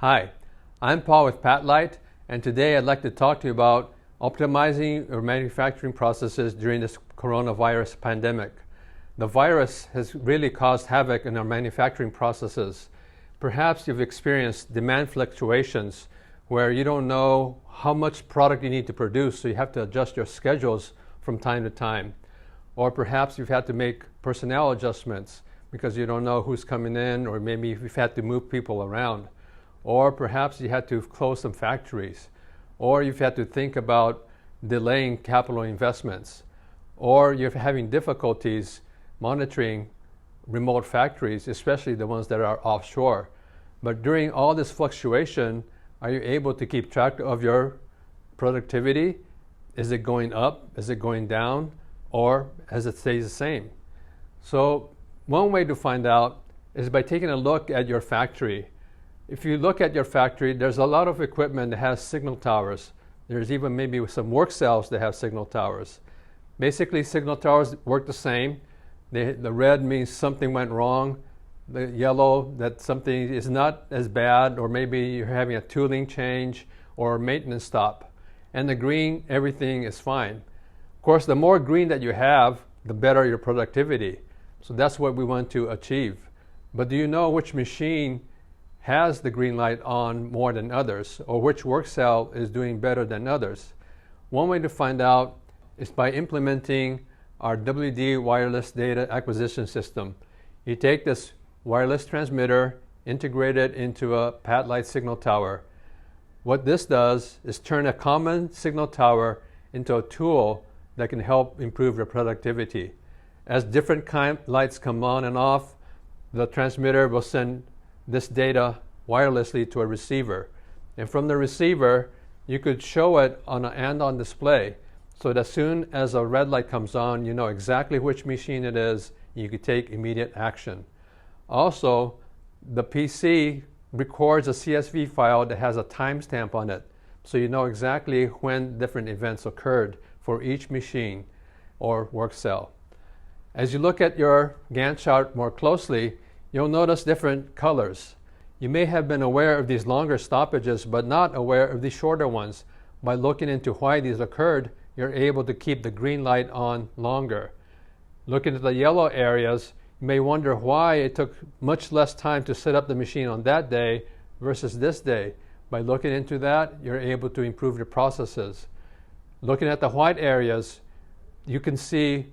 Hi, I'm Paul with PatLite, and today I'd like to talk to you about optimizing your manufacturing processes during this coronavirus pandemic. The virus has really caused havoc in our manufacturing processes. Perhaps you've experienced demand fluctuations where you don't know how much product you need to produce, so you have to adjust your schedules from time to time. Or perhaps you've had to make personnel adjustments because you don't know who's coming in, or maybe you've had to move people around. Or perhaps you had to close some factories. Or you've had to think about delaying capital investments. Or you're having difficulties monitoring remote factories, especially the ones that are offshore. But during all this fluctuation, are you able to keep track of your productivity? Is it going up? Is it going down? Or has it stayed the same? So one way to find out is by taking a look at your factory. If you look at your factory, there's a lot of equipment that has signal towers. There's even maybe some work cells that have signal towers. Basically, signal towers work the same. The red means something went wrong. The yellow, that something is not as bad, or maybe you're having a tooling change or a maintenance stop. And the green, everything is fine. Of course, the more green that you have, the better your productivity. So that's what we want to achieve. But do you know which machine has the green light on more than others, or which work cell is doing better than others? One way to find out is by implementing our WD wireless data acquisition system. You take this wireless transmitter, integrate it into a PatLite signal tower. What this does is turn a common signal tower into a tool that can help improve your productivity. As different lights come on and off, the transmitter will send this data wirelessly to a receiver. And from the receiver, you could show it on an and-on display, so that as soon as a red light comes on, you know exactly which machine it is, and you could take immediate action. Also, the PC records a CSV file that has a timestamp on it, so you know exactly when different events occurred for each machine or work cell. As you look at your Gantt chart more closely, you'll notice different colors. You may have been aware of these longer stoppages, but not aware of the shorter ones. By looking into why these occurred, you're able to keep the green light on longer. Looking at the yellow areas, you may wonder why it took much less time to set up the machine on that day versus this day. By looking into that, you're able to improve your processes. Looking at the white areas, you can see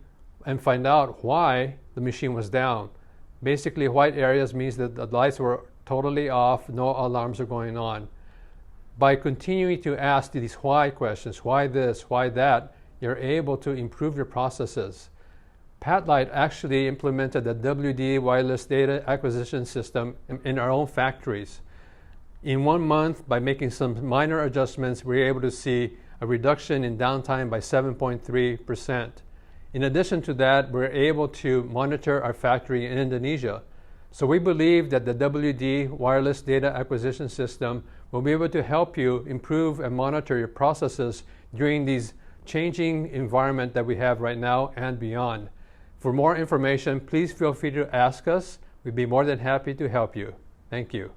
and find out why the machine was down. Basically, white areas means that the lights were totally off, no alarms are going on. By continuing to ask these why questions, why this, why that, you're able to improve your processes. PatLite actually implemented the WD wireless data acquisition system in our own factories. In 1 month, by making some minor adjustments, we were able to see a reduction in downtime by 7.3%. In addition to that, we're able to monitor our factory in Indonesia. So we believe that the WD wireless data acquisition system will be able to help you improve and monitor your processes during these changing environment that we have right now and beyond. For more information, please feel free to ask us. We'd be more than happy to help you. Thank you.